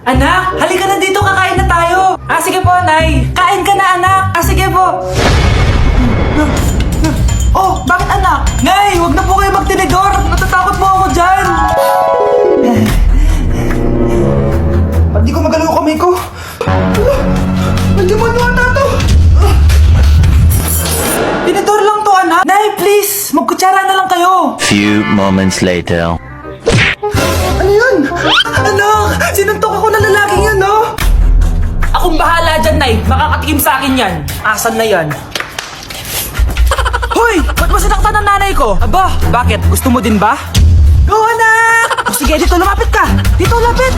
Anak, halika na dito, kakain na tayo. Sige po, Nay. Kain ka na, anak. Sige po. Oh, bakit anak? Nay, wag na po kayo magtinidor. Natatakot po ako dyan. Ba't di ko magalaw yung kamay ko? May demonyo ata to. Tinidor lang to, anak. Nay, please, magkutsara na lang kayo. Few moments later. Ano yun? Anak, sinuntok ako ng lalaking yan, no? Akong bahala dyan, Nay. Makakatikim sa akin yan. Asan na yan? Hoy! Ba't mo sinaktan ng nanay ko? Aba, bakit? Gusto mo din ba? Go, anak! Sige, dito lumapit ka! Dito lapit!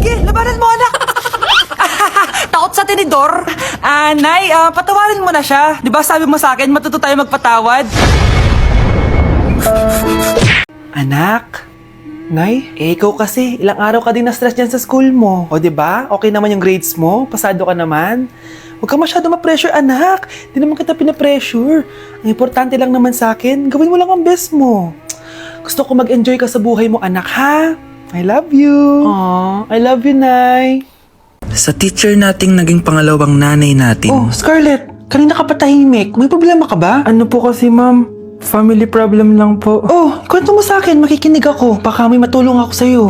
Sige, labanan mo, anak! Takot sa tinidor? Nay, patawarin mo na siya. Di ba sabi mo sa akin, matuto tayo magpatawad? Anak? Nay, ikaw kasi, ilang araw ka din na-stress dyan sa school mo. O, diba? Okay naman yung grades mo? Pasado ka naman? Huwag ka masyado ma-pressure, anak. Di naman kita pina-pressure. Ang importante lang naman sa akin, gawin mo lang ang best mo. Gusto ko mag-enjoy ka sa buhay mo, anak, ha? I love you. Aww, I love you, Nay. Sa teacher nating naging pangalawang nanay natin. Oh, Scarlett, kanina ka pa tahimik. May problema ka ba? Ano po kasi ma'am? Family problem lang po. Oh, kwento mo sa akin, makikinig ako. Baka may matulong ako sa'yo.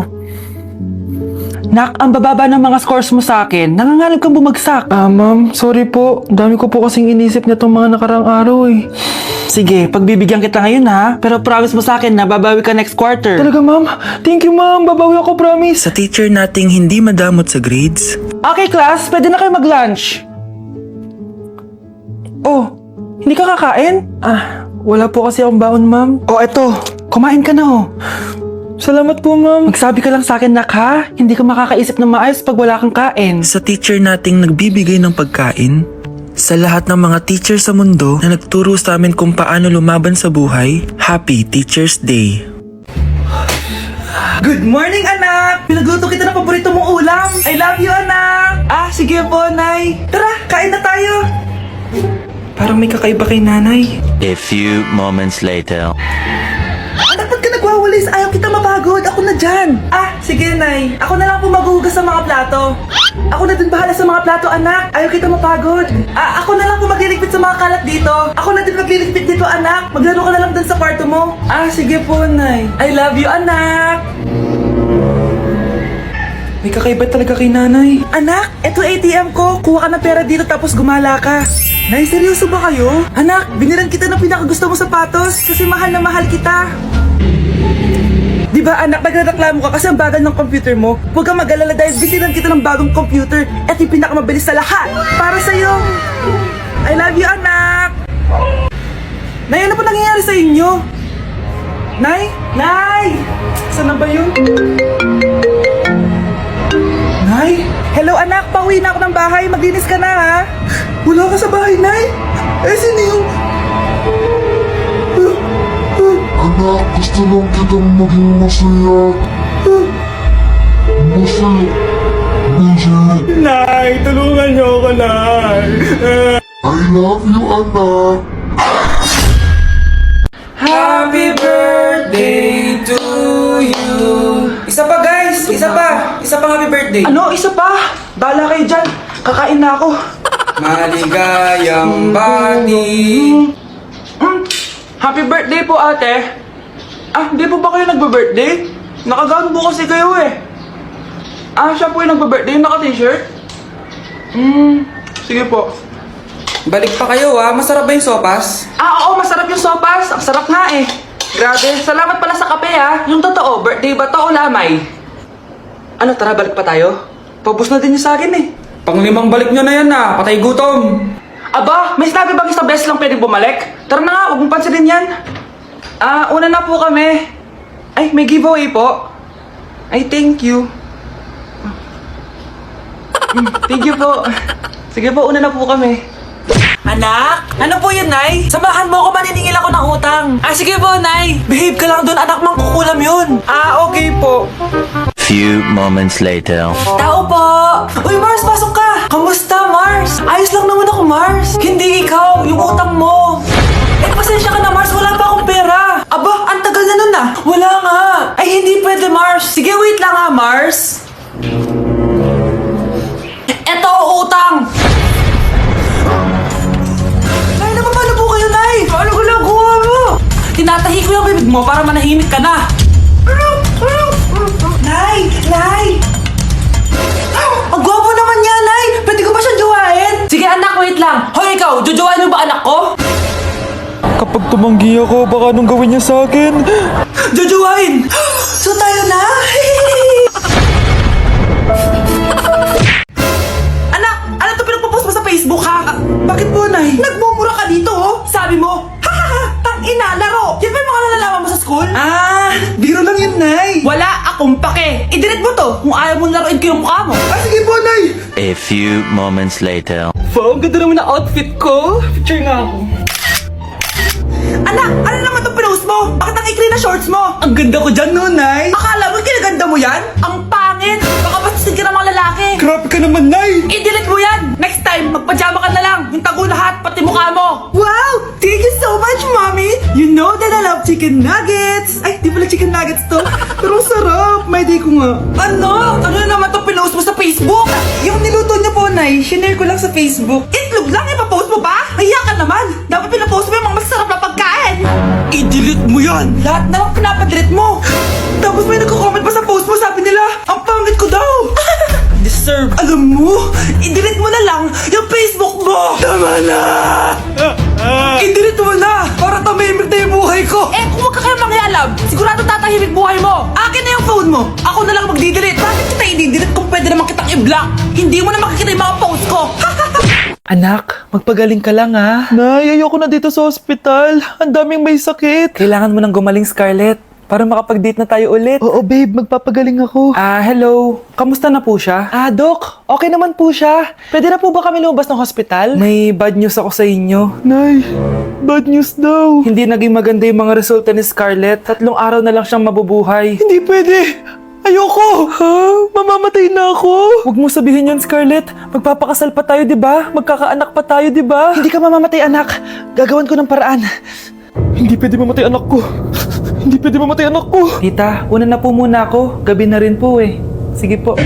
Nak, ang bababa ng mga scores mo sa akin. Nangangalap kang bumagsak. Ma'am, sorry po. Dami ko po kasing inisip na itong mga nakarang araw eh. Sige, pagbibigyan kita ngayon ha. Pero promise mo sa akin na babawi ka next quarter. Talaga ma'am? Thank you ma'am. Babawi ako, promise. Sa teacher nating hindi madamot sa grades. Okay, class. Pwede na kayo mag-lunch. Oh, hindi ka kakain? Wala po kasi akong baon ma'am. Oh, eto. Kumain ka na oh. Salamat po ma'am. Magsabi ka lang sa akin, nak ha. Hindi ka makakaisip ng maayos pag wala kang kain. Sa teacher nating nagbibigay ng pagkain. Sa lahat ng mga teacher sa mundo na nagturo sa amin kung paano lumaban sa buhay, Happy Teacher's Day! Good morning, anak! Pinagluto kita ng paborito mong ulam. I love you, anak! Sige po, Nay. Tara, kain na tayo. Parang may kakaiba kay nanay. A few moments later. Anak, ba't ka nagwawalis? Ayaw kita mapagod. Ako na dyan. Sige, Nay. Ako na lang po maghuhugas sa mga plato. Ako na din bahala sa mga plato, anak. Ayaw kita mapagod. Ako na lang po magliligpit sa mga kalat dito. Ako na din magliligpit dito, anak. Maglaro ka na lang dun sa kwarto mo. Sige po, Nay. I love you, anak. May kakaiba talaga kay nanay. Anak, eto ATM ko. Kuha ka ng pera dito tapos gumala ka. Nay, seryoso ba kayo? Anak, binilan kita ng pinakagusto mong sapatos kasi mahal na mahal kita. Di ba anak, nagreklamo ka kasi ang bagal ng computer mo? Huwag kang mag-alala dahil binilan kita ng bagong computer at yung pinakamabilis sa lahat. Para sa'yo. I love you, anak. Nay, ano pa nangyayari sa inyo? Nay? Nay! Saan na ba yun? Nay? Hello anak, pauwi na ako ng bahay. Maglinis ka na ha. Wala ka sa bahay, Nay? Sino yung... Anak, gusto lang kitang maging masaya. Masaya. Nay, tulungan niyo ako, Nay. I love you, anak. Happy birthday to you. Isa pa guys, isa pa pang happy birthday. Ano, isa pa? Bahala kayo dyan. Kakain na ako. Maligayang bati. Happy birthday po, ate. Hindi po ba kayo nagbe-birthday? Nakagown po kasi kayo eh. Siya po yung nagbe-birthday, naka-t-shirt? Sige po. Balik pa kayo masarap ba yung sopas? Oo, masarap yung sopas. Ang sarap nga eh. Grabe, salamat pala sa kape Yung totoo, birthday ba to o lamay? Ano, tara balik pa tayo? Paubos na din yung sa akin eh. Panglimang balik nyo na yan patay gutom. Aba, may sinabi bang isang beses lang pwedeng bumalik? Tara na nga, huwag mong pansinin yan. Una na po kami. Ay, may giveaway po. Ay, thank you. Thank you po. Sige po, una na po kami. Anak? Ano po yun, Nay? Samahan mo ako, maniningil ako ng utang. Sige po, Nay. Behave ka lang doon, anak, mangkukulam yun. Okay po. Few moments later. Tao po! Uy, Mars, pasok ka! Kamusta, Mars? Ayos lang naman ako, Mars. Hindi ikaw, yung utang mo. Pasensya ka na, Mars. Wala pa akong pera. Aba, ang tagal na nun nasan na? Wala nga. Ay, hindi pwede, Mars. Sige, wait lang ha, Mars. Eto, utang. Nay, napapalo po kayo, Nay. Ano ginagawa mo? Tinatahi ko yung bibig mo para manahimik ka na. Nay! Nay! Ang gwapo naman niya, Nay! Pwede ko ba siyang jowain? Sige, anak, wait lang. Hoy, ikaw, jojowain mo ba anak ko? Kapag tumanggi ako, baka anong gawin niya sa akin? Jojowain! So tayo na? Anak! Ano to pinagpo-post mo sa Facebook, ha? Bakit po, Nay? Nagmumura ka dito, oh! Sabi mo, tang-ina, laro! Yan ba yung mga nalalaman mo sa school? Ah, biro lang yun, Nay! Wala akong pake! I-delete mo to kung ayaw mo laruin ko yung mukha mo! Ah, sige po, Nay! A few moments later. Wow, ang ganda naman na outfit ko! Picture nga ako. Anak, ano naman itong pinost mo? Bakit ang ikli na shorts mo? Ang ganda ko dyan, no, Nay? Akala mo kinaganda mo yan? Ang pangit! Baka bastasin ka ng mga lalaki! Grabe ka naman, Nay! I-delete mo yan! Next time, magpajama ka na lang! Yung tago lahat, pati mukha mo! Wow! Thank you so much, Mommy! You know that I love chicken nuggets! Ay, di pala chicken nuggets to. Pero sarap! May day ko nga. Ano? Ano naman itong pinost mo sa Facebook? Yung niluto niyo po, Nay, shinare ko lang sa Facebook. Itlog lang, ipapost mo ba? Hiya ka naman! Dapat pinapost mo yung mga masarap na pagkain! I-delete mo yan! Lahat na lang pinapadelete mo! Tapos may nagko-comment pa sa post mo, sabi nila, ang pangit ko daw! Deserve! Alam mo, i-delete mo na lang yung Facebook mo! Tama na! I-delete mo na! Para tamimik na yung buhay ko! Eh, kung wag ka kayo mangyalab, sigurado tatahimik buhay mo! Akin na yung phone mo! Ako na lang magdi-delete! Bakit kita i-delete kung pwede naman kitang i-block? Hindi mo na makikita yung mga post ko! Anak, magpagaling ka lang ha. Nay, ayoko na dito sa ospital. Ang daming may sakit. Kailangan mo nang gumaling, Scarlett, para makapag-date na tayo ulit. Oo, babe. Magpapagaling ako. Hello. Kamusta na po siya? Doc, okay naman po siya. Pwede na po ba kami lumabas ng hospital? May bad news ako sa inyo. Nay, bad news daw. Hindi naging maganda yung mga resulta ni Scarlett. 3 araw na lang siyang mabubuhay. Hindi pwede. Ayoko! Ha? Mamamatay na ako? Huwag mo sabihin yun, Scarlett. Magpapakasal pa tayo, di ba? Magkakaanak pa tayo, di ba? Hindi ka mamamatay, anak. Gagawan ko ng paraan. Hindi pwede mamatay anak ko. Hindi pwede mamatay anak ko. Tita, una na po muna ako. Gabi na rin po eh. Sige po.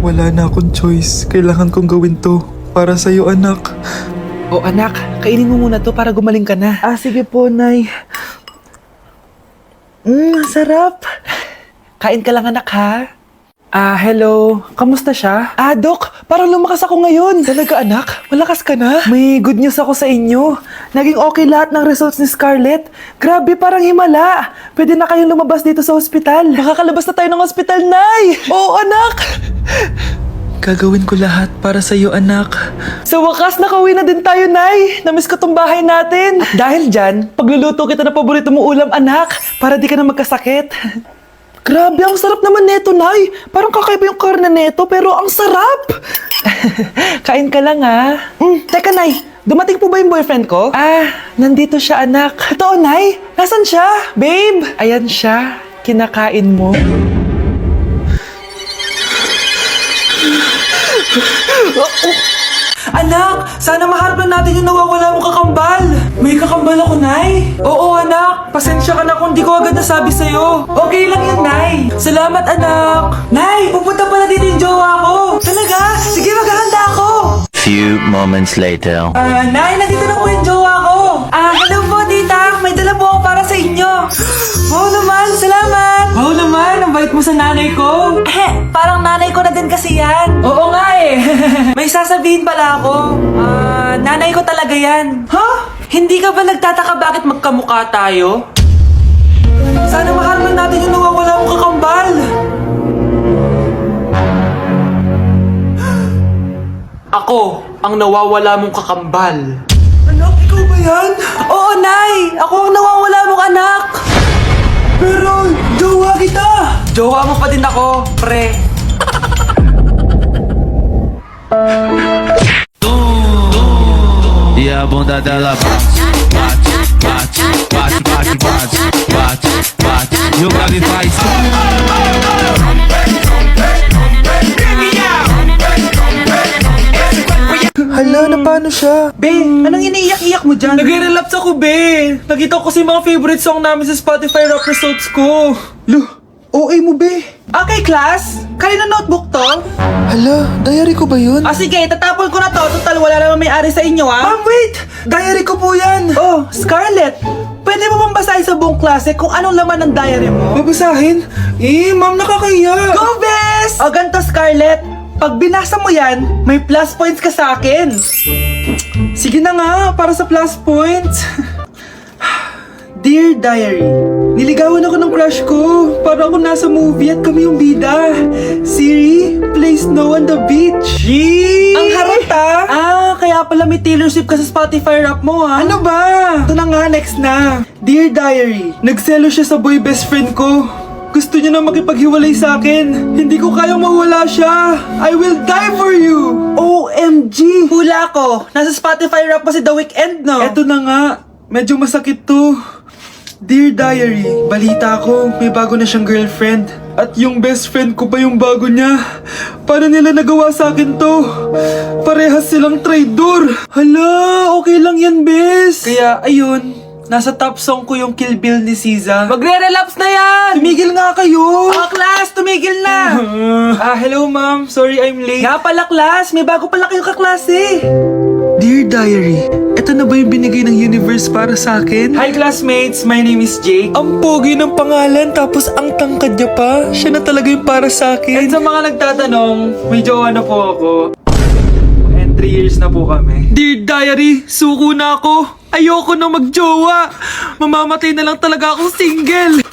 Wala na akong choice. Kailangan kong gawin to. Para sa'yo, anak. O anak, kainin mo muna to para gumaling ka na. Sige po, Nay. Sarap. Kain ka lang anak ha. Hello. Kamusta siya? Dok, parang lumakas ako ngayon. Talaga, anak? Malakas ka na? May good news ako sa inyo. Naging okay lahat ng results ni Scarlett. Grabe, parang himala. Pwede na kayong lumabas dito sa ospital. Makakalabas na tayo ng ospital, Nay! Oo, anak! Gagawin ko lahat para sa'yo, anak. Sa wakas, nakauwi na din tayo, Nay! Namiss ko tong bahay natin. At dahil dyan, Pagluluto kita na paborito mong ulam, anak, para di ka na magkasakit. grabe, ang sarap naman neto, Nay. Parang kakaiba yung karne neto, pero ang sarap. Kain ka lang, ha? Teka, Nay. Dumating po ba yung boyfriend ko? Nandito siya, anak. Totoo, Nay. Nasaan siya? Babe. Ayan siya. Kinakain mo. Anak, sana maharap na natin yung nawawala mong kakambal. May kakambal ako, Nay. Oo, anak. Pasensya ka na kung di ko agad nasabi sa'yo. Okay lang yun, Nay. Salamat, anak. Nay, pupunta pala dito yung jowa ko. Talaga? Sige, maghahanda ako. Few moments later. Nay, nandito na po yung jowa ko. Hello po, tita. May dala po ako para sa inyo. Wow naman, salamat. Wow naman, ang bait mo sa nanay ko. Parang nanay ko na din kasi yan. Oo nga eh. May sasabihin pala ako. Nanay ko talaga yan. Hindi ka ba nagtataka bakit magkamukha tayo? Sana maharap natin yung nawawala mong kakambal. Ako, ang nawawala mong kakambal. Anak, ikaw ba yan? Oo, Nay! Ako ang nawawala mong anak! Pero, jowa kita! Jowa mo pa din ako, pre. E a bunda dela bate, bate, bate, bate, bate, bate, bate, bate. E o grave faz. Hala, na paano siya? Be, anong iniiyak-iyak mo dyan? Nagre-relapse ako, be. Nakita ko kasi mga favorite song namin sa Spotify rap results ko. OA mo, be. Okay, class. Kanina notebook to? Hala, diary ko ba yun? Sige, tatapon ko na to. Total, wala naman may-ari sa inyo, Ma'am, wait! Diary ko po yan. Oh, Scarlett. Pwede mo bang basahin sa buong klase kung anong laman ng diary mo? Babasahin? Ma'am, nakakahiya. Go, Bes! O, ganito, Scarlett. Pag binasa mo yan, may plus points ka sa akin. Sige na nga, para sa plus points. Dear Diary, Niligawan ako ng crush ko. Para ako nasa movie at kami yung bida. Siri, play Snow on the Beach. ang harot kaya pala may Taylor Swift ka sa Spotify rap mo, ha? Ano ba? Ito na nga, next na. Dear Diary, Nagselo siya sa boy best friend ko. Gusto niya na makipaghiwalay sa akin. Hindi ko kayang mawala siya. I will die for you. OMG! Hula ko! Nasa Spotify rap pa si The Weeknd, no? Eto na nga. Medyo masakit to. Dear Diary, balita ko, may bago na siyang girlfriend. At yung best friend ko pa yung bago niya. Paano nila nagawa sa akin to? Parehas silang traitor. Hala, okay lang yan, bes. Kaya, ayun, nasa top song ko yung Kill Bill ni SZA. Magre-relapse na yan! Tumigil nga kayo! Oh, class! Tumigil na! Hello ma'am. Sorry I'm late. Nga pala, class! May bago pala kayong kaklase! Dear Diary, eto na ba yung binigay ng universe para sa akin? Hi classmates, my name is Jake. Ang pogi ng pangalan tapos ang tangkad niya pa. Siya na talaga yung para sa akin. And sa mga nagtatanong, may jowa na po ako. And 3 years na po kami. Dear Diary, suko na ako. Ayoko na magjowa. Mamamatay na lang talaga ako single.